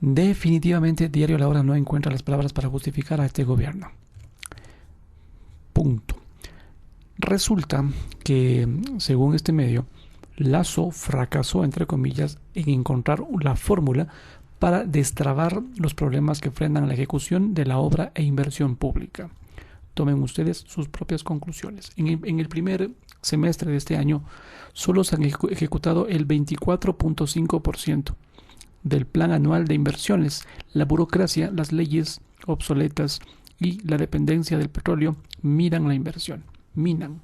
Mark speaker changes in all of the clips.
Speaker 1: Definitivamente, Diario La Hora no encuentra las palabras para justificar a este gobierno. Punto. Resulta que, según este medio, Lasso fracasó, entre comillas, en encontrar la fórmula para destrabar los problemas que frenan la ejecución de la obra e inversión pública. Tomen ustedes sus propias conclusiones. En el primer semestre de este año, solo se han ejecutado el 24.5% del plan anual de inversiones. La burocracia, las leyes obsoletas y la dependencia del petróleo minan la inversión, minan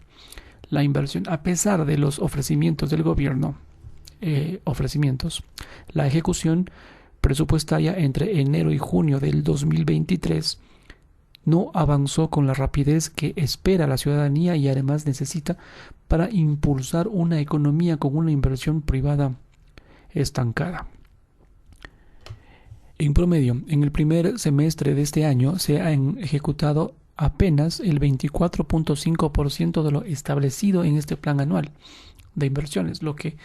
Speaker 1: la inversión. A pesar de los ofrecimientos del gobierno, la ejecución presupuestaria entre enero y junio del 2023 no avanzó con la rapidez que espera la ciudadanía y además necesita para impulsar una economía con una inversión privada estancada. En promedio, en el primer semestre de este año se han ejecutado apenas el 24.5% de lo establecido en este plan anual de inversiones, lo que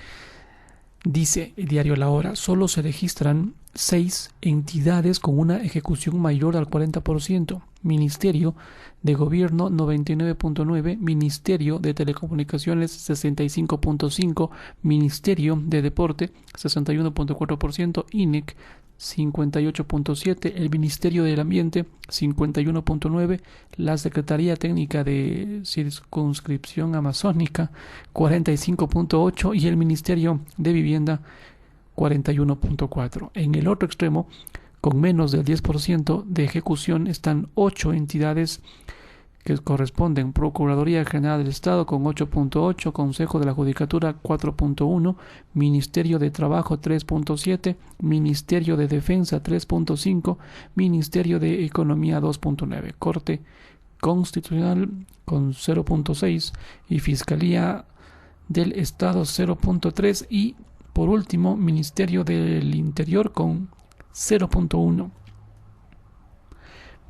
Speaker 1: dice el diario La Hora. Solo se registran 6 entidades con una ejecución mayor al 40%. Ministerio de Gobierno 99.9, Ministerio de Telecomunicaciones 65.5, Ministerio de Deporte 61.4%, INEC 58.7, el Ministerio del Ambiente 51.9, la Secretaría Técnica de Circunscripción Amazónica 45.8 y el Ministerio de Vivienda 41.4. En el otro extremo, con menos del 10% de ejecución, están 8 entidades que corresponden: Procuraduría General del Estado con 8.8, Consejo de la Judicatura 4.1, Ministerio de Trabajo 3.7, Ministerio de Defensa 3.5, Ministerio de Economía 2.9, Corte Constitucional con 0.6 y Fiscalía del Estado 0.3 y, por último, Ministerio del Interior con 0.1.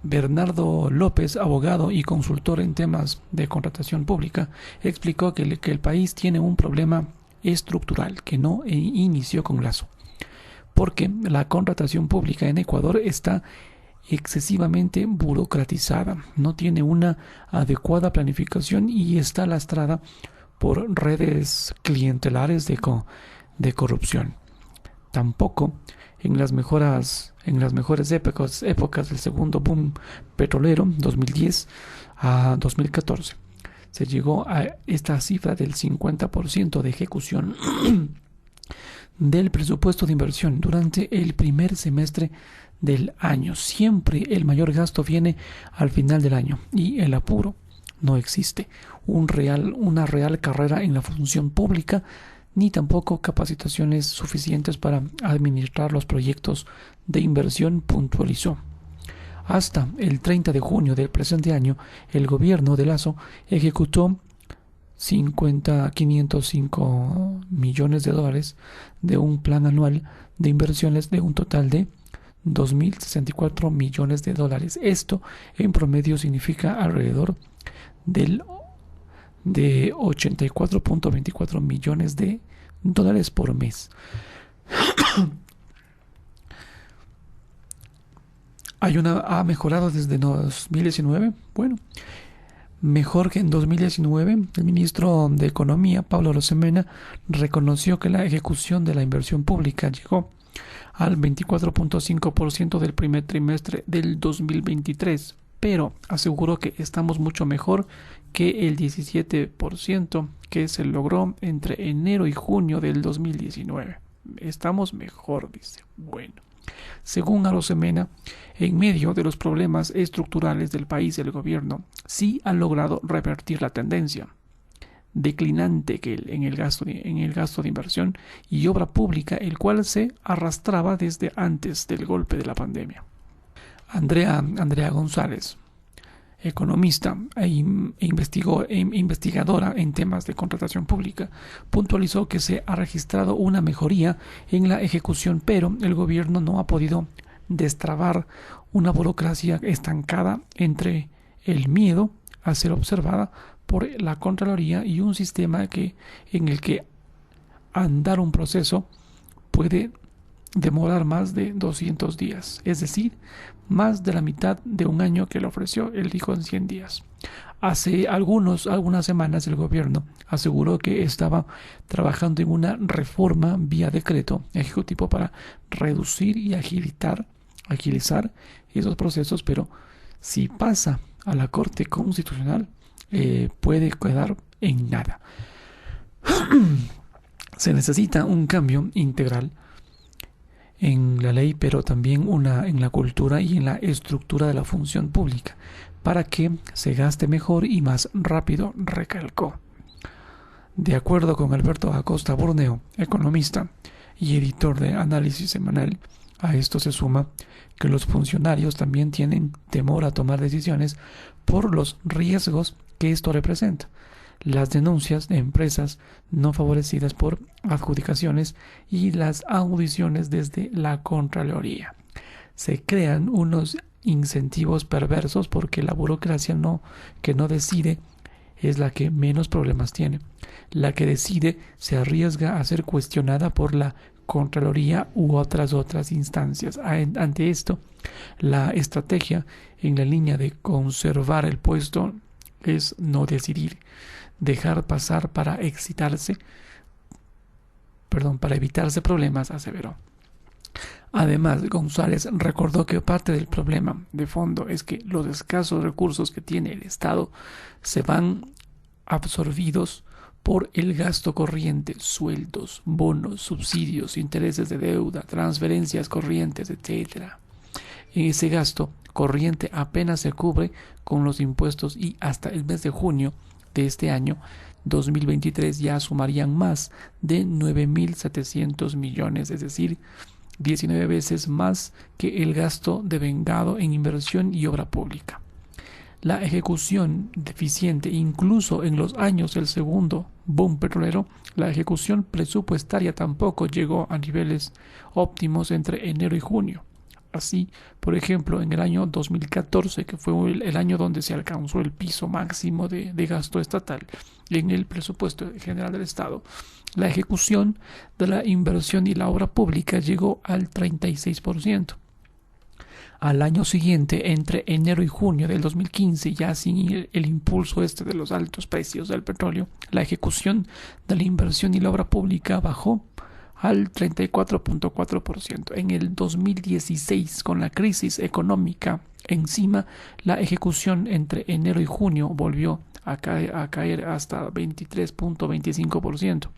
Speaker 1: Bernardo López, abogado y consultor en temas de contratación pública, explicó que el país tiene un problema estructural que no inició con Lasso, porque la contratación pública en Ecuador está excesivamente burocratizada, no tiene una adecuada planificación y está lastrada por redes clientelares de corrupción. Tampoco en las mejores épocas del segundo boom petrolero, 2010 a 2014, se llegó a esta cifra del 50% de ejecución del presupuesto de inversión durante el primer semestre del año. Siempre el mayor gasto viene al final del año y el apuro. No existe una real carrera en la función pública, ni tampoco capacitaciones suficientes para administrar los proyectos de inversión, puntualizó. Hasta el 30 de junio del presente año, el gobierno de Lasso ejecutó 505 millones de dólares de un plan anual de inversiones de un total de 2.064 millones de dólares. Esto en promedio significa alrededor de 84.24 millones de dólares por mes. ¿Ha mejorado desde 2019? Bueno, mejor que en 2019. El ministro de Economía, Pablo Arosemena, reconoció que la ejecución de la inversión pública llegó al 24.5% del primer trimestre del 2023, pero aseguró que estamos mucho mejor que el 17% que se logró entre enero y junio del 2019. Estamos mejor, dice. Bueno, según Arosemena, en medio de los problemas estructurales del país, el gobierno sí ha logrado revertir la tendencia declinante en el gasto de inversión y obra pública, el cual se arrastraba desde antes del golpe de la pandemia. Andrea González, economista e investigadora en temas de contratación pública, puntualizó que se ha registrado una mejoría en la ejecución, pero el gobierno no ha podido destrabar una burocracia estancada entre el miedo a ser observada por la Contraloría y un sistema en el que andar un proceso puede demorar más de 200 días, es decir, más de la mitad de un año que le ofreció, él dijo en 100 días. Hace algunas semanas el gobierno aseguró que estaba trabajando en una reforma vía decreto ejecutivo para reducir y agilizar esos procesos, pero si pasa a la Corte Constitucional puede quedar en nada. Se necesita un cambio integral en la ley, pero también en la cultura y en la estructura de la función pública, para que se gaste mejor y más rápido, recalcó. De acuerdo con Alberto Acosta Borneo, economista y editor de Análisis Semanal, a esto se suma que los funcionarios también tienen temor a tomar decisiones por los riesgos que esto representa. Las denuncias de empresas no favorecidas por adjudicaciones y las audiciones desde la Contraloría. Se crean unos incentivos perversos porque la burocracia que no decide es la que menos problemas tiene. La que decide se arriesga a ser cuestionada por la Contraloría u otras instancias. Ante esto, la estrategia en la línea de conservar el puesto es no decidir, dejar pasar para evitarse problemas, aseveró. Además, González recordó que parte del problema de fondo es que los escasos recursos que tiene el Estado se van absorbidos por el gasto corriente, sueldos, bonos, subsidios, intereses de deuda, transferencias corrientes, etc. Ese gasto corriente apenas se cubre con los impuestos y hasta el mes de junio de este año 2023 ya sumarían más de 9.700 millones, es decir, 19 veces más que el gasto devengado en inversión y obra pública. La ejecución deficiente, incluso en los años del segundo boom petrolero, la ejecución presupuestaria tampoco llegó a niveles óptimos entre enero y junio. Así, por ejemplo, en el año 2014, que fue el año donde se alcanzó el piso máximo de gasto estatal en el presupuesto general del Estado, la ejecución de la inversión y la obra pública llegó al 36%. Al año siguiente, entre enero y junio del 2015, ya sin el impulso de los altos precios del petróleo, la ejecución de la inversión y la obra pública bajó al 34.4%. En el 2016, con la crisis económica encima, la ejecución entre enero y junio volvió a caer hasta 23.25%.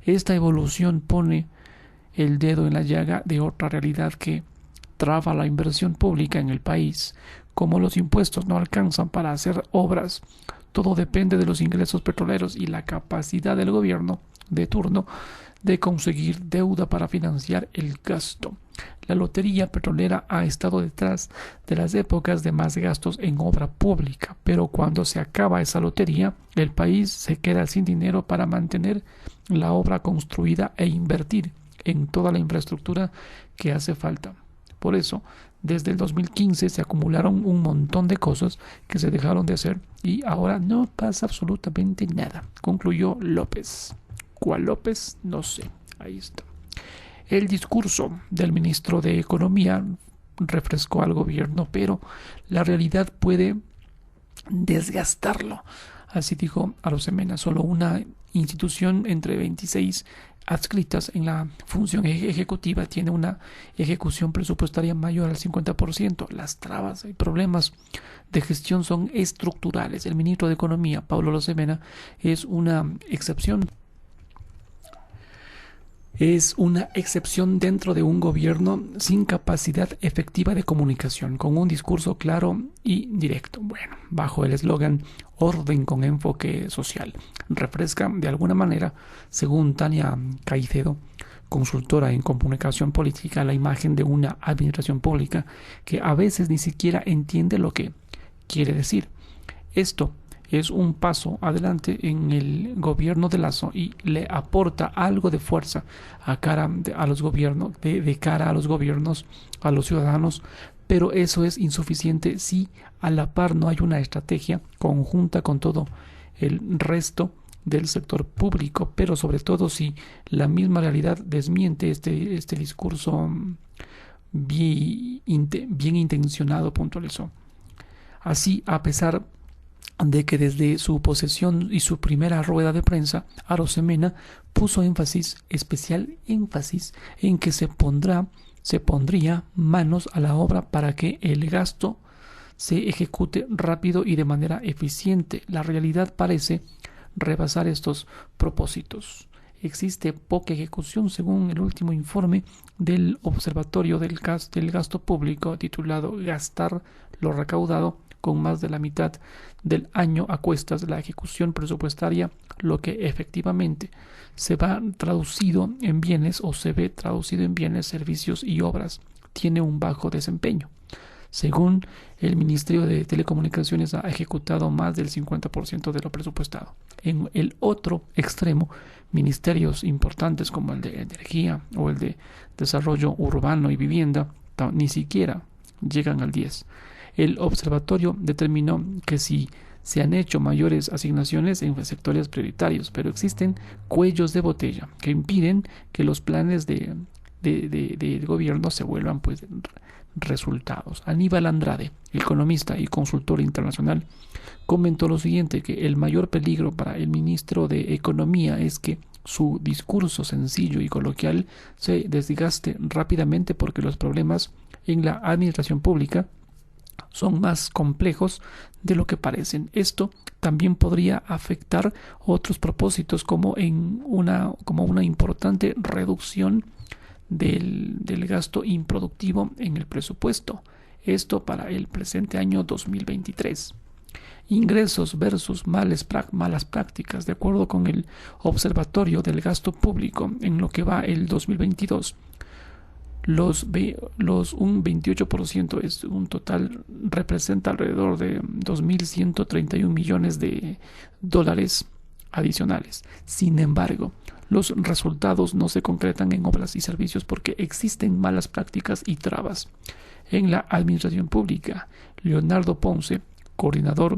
Speaker 1: Esta evolución pone el dedo en la llaga de otra realidad que traba la inversión pública en el país. Como los impuestos no alcanzan para hacer obras, todo depende de los ingresos petroleros y la capacidad del gobierno de turno de conseguir deuda para financiar el gasto. La lotería petrolera ha estado detrás de las épocas de más gastos en obra pública, pero cuando se acaba esa lotería, el país se queda sin dinero para mantener la obra construida e invertir en toda la infraestructura que hace falta. Por eso, desde el 2015 se acumularon un montón de cosas que se dejaron de hacer y ahora no pasa absolutamente nada, concluyó López. ¿Cuál López? No sé. Ahí está. El discurso del ministro de Economía refrescó al gobierno, pero la realidad puede desgastarlo. Así dijo Arosemena, solo una institución entre 26 adscritas en la función ejecutiva tiene una ejecución presupuestaria mayor al 50%. Las trabas y problemas de gestión son estructurales. El ministro de Economía, Pablo Arosemena, es una excepción. Es una excepción dentro de un gobierno sin capacidad efectiva de comunicación, con un discurso claro y directo. Bueno, bajo el eslogan orden con enfoque social, refresca de alguna manera, según Tania Caicedo, consultora en comunicación política, la imagen de una administración pública que a veces ni siquiera entiende lo que quiere decir. Esto es un paso adelante en el gobierno de Lasso y le aporta algo de fuerza de cara a los gobiernos, a los ciudadanos, pero eso es insuficiente si a la par no hay una estrategia conjunta con todo el resto del sector público, pero sobre todo si la misma realidad desmiente este discurso bien intencionado, puntualizó. Así, a pesar de que desde su posesión y su primera rueda de prensa, Arosemena puso especial énfasis en que se pondría manos a la obra para que el gasto se ejecute rápido y de manera eficiente. La realidad parece rebasar estos propósitos. Existe poca ejecución según el último informe del Observatorio del Gasto Público titulado Gastar lo recaudado, con más de la mitad del año a cuestas de la ejecución presupuestaria, lo que efectivamente se ve traducido en bienes, servicios y obras, tiene un bajo desempeño. Según el Ministerio de Telecomunicaciones, ha ejecutado más del 50% de lo presupuestado. En el otro extremo, ministerios importantes como el de Energía o el de Desarrollo Urbano y Vivienda ni siquiera llegan al 10%. El observatorio determinó que sí se han hecho mayores asignaciones en sectores prioritarios, pero existen cuellos de botella que impiden que los planes de gobierno se vuelvan resultados. Aníbal Andrade, economista y consultor internacional, comentó lo siguiente, que el mayor peligro para el ministro de Economía es que su discurso sencillo y coloquial se desgaste rápidamente porque los problemas en la administración pública son más complejos de lo que parecen. Esto también podría afectar otros propósitos como una importante reducción del gasto improductivo en el presupuesto. Esto para el presente año 2023. Ingresos versus malas prácticas. De acuerdo con el Observatorio del Gasto Público, en lo que va el 2022, un 28% es un total, representa alrededor de 2.131 millones de dólares adicionales. Sin embargo, los resultados no se concretan en obras y servicios porque existen malas prácticas y trabas en la administración pública. Leonardo Ponce, coordinador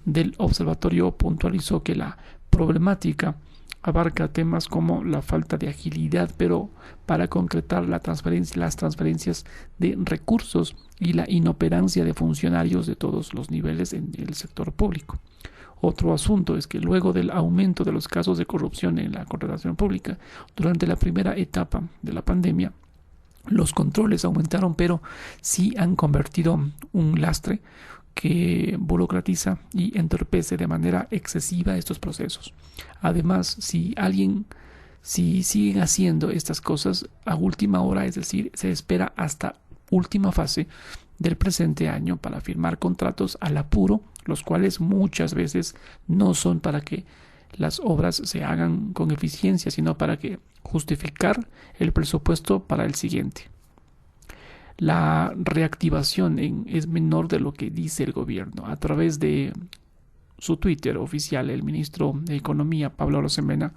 Speaker 1: del observatorio, puntualizó que la problemática abarca temas como la falta de agilidad, pero para concretar las transferencias de recursos y la inoperancia de funcionarios de todos los niveles en el sector público. Otro asunto es que luego del aumento de los casos de corrupción en la contratación pública durante la primera etapa de la pandemia, los controles aumentaron, pero sí han convertido un lastre que burocratiza y entorpece de manera excesiva estos procesos. Además, si siguen haciendo estas cosas a última hora, es decir, se espera hasta última fase del presente año para firmar contratos al apuro, los cuales muchas veces no son para que las obras se hagan con eficiencia, sino para que justificar el presupuesto para el siguiente. La reactivación es menor de lo que dice el gobierno. A través de su Twitter oficial, el ministro de Economía, Pablo Arosemena,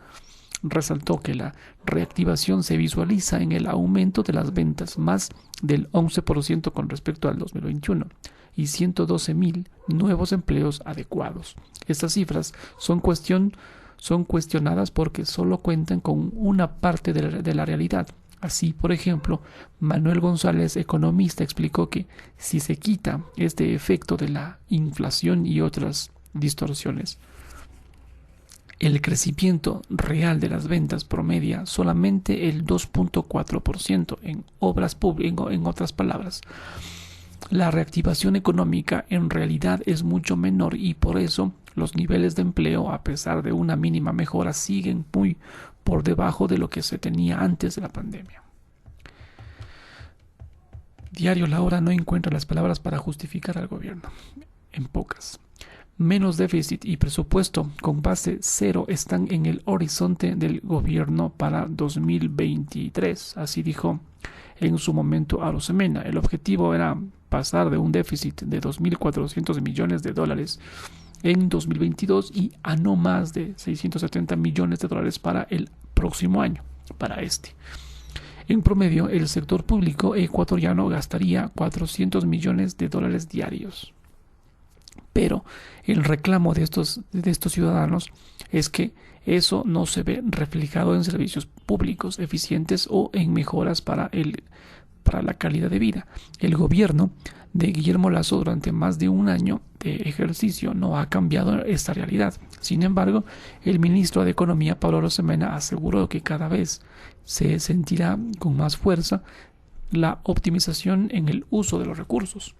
Speaker 1: resaltó que la reactivación se visualiza en el aumento de las ventas, más del 11% con respecto al 2021, y 112,000 nuevos empleos adecuados. Estas cifras son cuestionadas porque solo cuentan con una parte de la realidad. Así, por ejemplo, Manuel González, economista, explicó que si se quita este efecto de la inflación y otras distorsiones, el crecimiento real de las ventas promedia solamente el 2.4% en obras públicas. En otras palabras, la reactivación económica en realidad es mucho menor y por eso los niveles de empleo, a pesar de una mínima mejora, siguen muy por debajo de lo que se tenía antes de la pandemia. Diario La Hora no encuentra las palabras para justificar al gobierno. En pocas. Menos déficit y presupuesto con base cero están en el horizonte del gobierno para 2023. Así dijo en su momento Arosemena. El objetivo era pasar de un déficit de 2.400 millones de dólares en 2022 y a no más de 670 millones de dólares para el próximo año, para este. En promedio, el sector público ecuatoriano gastaría 400 millones de dólares diarios. Pero el reclamo de estos ciudadanos es que eso no se ve reflejado en servicios públicos eficientes o en mejoras para la calidad de vida. El gobierno de Guillermo Lasso durante más de un año de ejercicio no ha cambiado esta realidad. Sin embargo, el ministro de Economía, Pablo Arosemena, aseguró que cada vez se sentirá con más fuerza la optimización en el uso de los recursos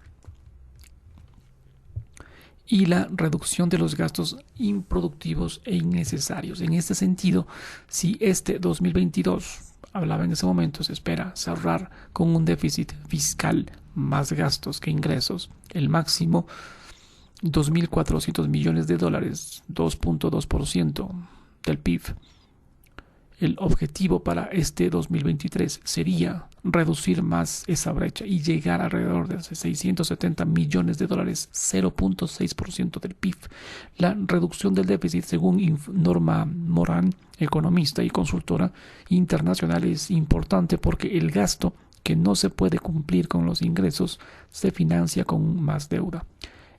Speaker 1: y la reducción de los gastos improductivos e innecesarios. En este sentido, si este 2022, hablaba en ese momento, se espera cerrar con un déficit fiscal más gastos que ingresos, el máximo 2.400 millones de dólares, 2.2% del PIB. El objetivo para este 2023 sería reducir más esa brecha y llegar alrededor de 670 millones de dólares, 0.6% del PIB. La reducción del déficit, según Norma Morán, economista y consultora internacional, es importante porque el gasto que no se puede cumplir con los ingresos se financia con más deuda.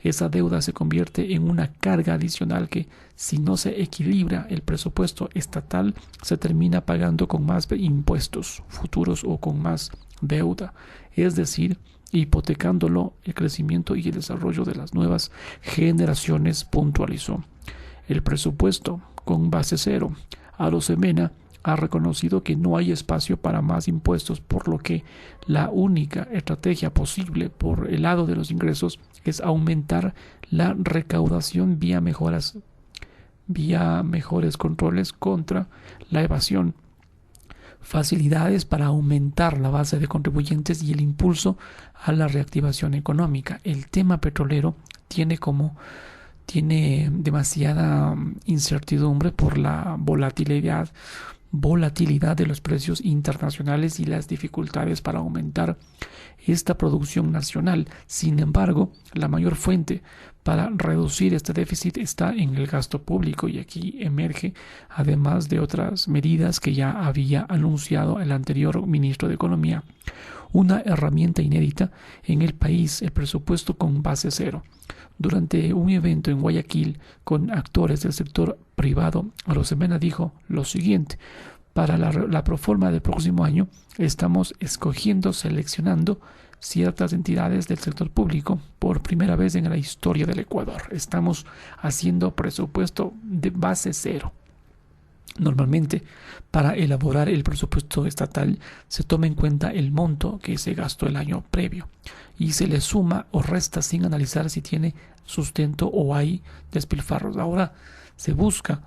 Speaker 1: Esa deuda se convierte en una carga adicional que, si no se equilibra el presupuesto estatal, se termina pagando con más impuestos futuros o con más deuda, es decir, hipotecándolo el crecimiento y el desarrollo de las nuevas generaciones, puntualizó. El presupuesto con base cero. Arosemena ha reconocido que no hay espacio para más impuestos, por lo que la única estrategia posible por el lado de los ingresos es aumentar la recaudación vía mejores controles contra la evasión, facilidades para aumentar la base de contribuyentes y el impulso a la reactivación económica. El tema petrolero tiene demasiada incertidumbre por la volatilidad de los precios internacionales y las dificultades para aumentar esta producción nacional. Sin embargo, la mayor fuente para reducir este déficit está en el gasto público, y aquí emerge, además de otras medidas que ya había anunciado el anterior ministro de Economía, una herramienta inédita en el país: el presupuesto con base cero. Durante un evento en Guayaquil con actores del sector privado, Arosemena dijo lo siguiente: para la proforma del próximo año estamos seleccionando ciertas entidades del sector público por primera vez en la historia del Ecuador. Estamos haciendo presupuesto de base cero. Normalmente, para elaborar el presupuesto estatal, se toma en cuenta el monto que se gastó el año previo y se le suma o resta sin analizar si tiene sustento o hay despilfarros. Ahora se busca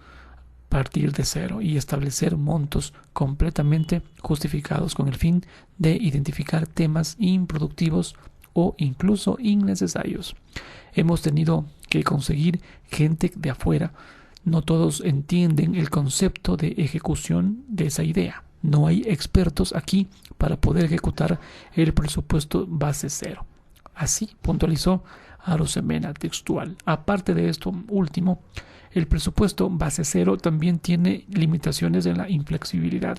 Speaker 1: partir de cero y establecer montos completamente justificados con el fin de identificar temas improductivos o incluso innecesarios. Hemos tenido que conseguir gente de afuera. No todos entienden el concepto de ejecución de esa idea. No hay expertos aquí para poder ejecutar el presupuesto base cero. Así puntualizó Arosemena, textual. Aparte de esto último, el presupuesto base cero también tiene limitaciones en la inflexibilidad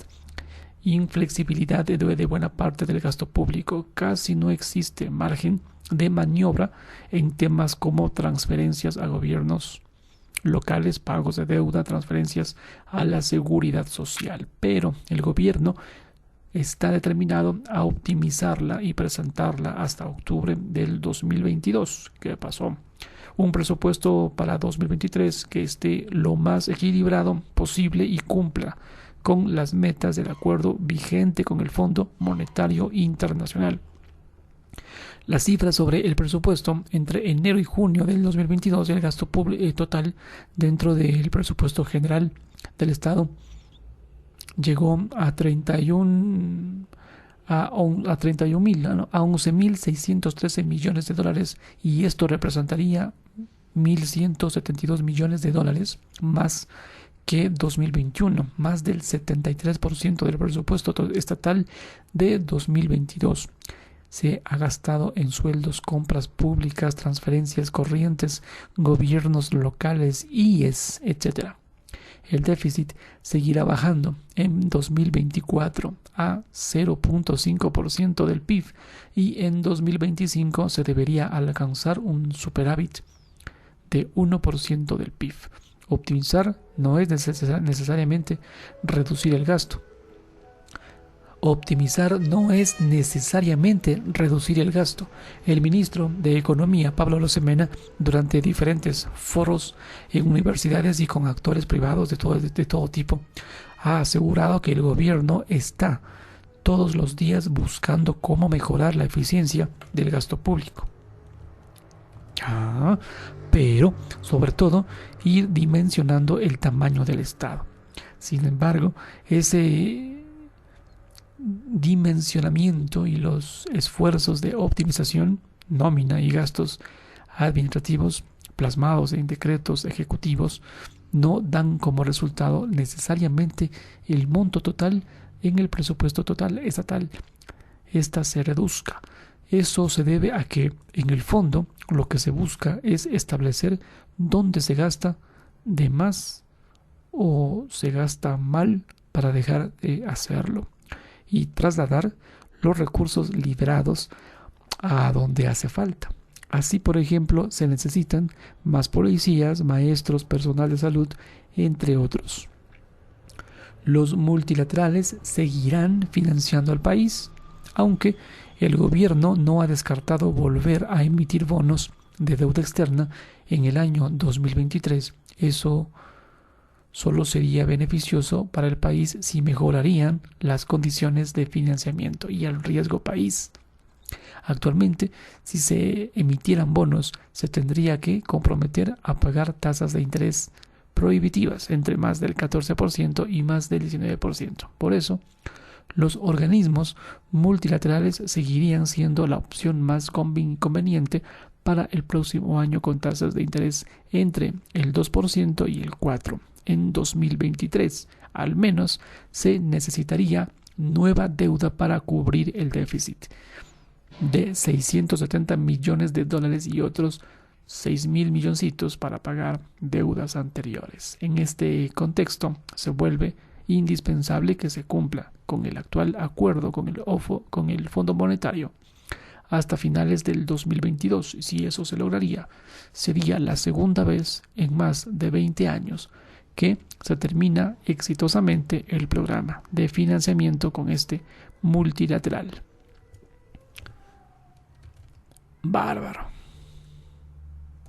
Speaker 1: de buena parte del gasto público. Casi no existe margen de maniobra en temas como transferencias a gobiernos locales, pagos de deuda, transferencias a la seguridad social. Pero el gobierno está determinado a optimizarla y presentarla hasta octubre del 2022. ¿Qué pasó? Un presupuesto para 2023 que esté lo más equilibrado posible y cumpla con las metas del acuerdo vigente con el Fondo Monetario Internacional. Las cifras sobre el presupuesto entre enero y junio del 2022, el gasto total dentro del presupuesto general del Estado llegó a 11.613 millones de dólares, y esto representaría 1.172 millones de dólares más que 2021, más del 73% del presupuesto estatal de 2022. Se ha gastado en sueldos, compras públicas, transferencias corrientes, gobiernos locales, IES, etc. El déficit seguirá bajando en 2024 a 0.5% del PIB y en 2025 se debería alcanzar un superávit de 1% del PIB. Optimizar no es necesariamente reducir el gasto. Optimizar no es necesariamente reducir el gasto. El ministro de Economía, Pablo Rosemena, durante diferentes foros en universidades y con actores privados de todo tipo, ha asegurado que el gobierno está todos los días buscando cómo mejorar la eficiencia del gasto público. Pero, sobre todo, ir dimensionando el tamaño del Estado. Sin embargo, ese dimensionamiento y los esfuerzos de optimización, nómina y gastos administrativos plasmados en decretos ejecutivos no dan como resultado necesariamente el monto total en el presupuesto total estatal. Esta se reduzca. Eso se debe a que, en el fondo, lo que se busca es establecer dónde se gasta de más o se gasta mal para dejar de hacerlo y trasladar los recursos liberados a donde hace falta. Así, por ejemplo, se necesitan más policías, maestros, personal de salud, entre otros. Los multilaterales seguirán financiando al país, aunque el gobierno no ha descartado volver a emitir bonos de deuda externa en el año 2023. Eso solo sería beneficioso para el país si mejorarían las condiciones de financiamiento y el riesgo país. Actualmente, si se emitieran bonos, se tendría que comprometer a pagar tasas de interés prohibitivas entre más del 14% y más del 19%. Por eso, los organismos multilaterales seguirían siendo la opción más conveniente para el próximo año, con tasas de interés entre el 2% y el 4%. En 2023, al menos, se necesitaría nueva deuda para cubrir el déficit de 670 millones de dólares y otros 6.000 milloncitos para pagar deudas anteriores. En este contexto, se vuelve indispensable que se cumpla con el actual acuerdo con el Fondo Monetario hasta finales del 2022. Si eso se lograría, sería la segunda vez en más de 20 años que se termina exitosamente el programa de financiamiento con este multilateral. Bárbaro.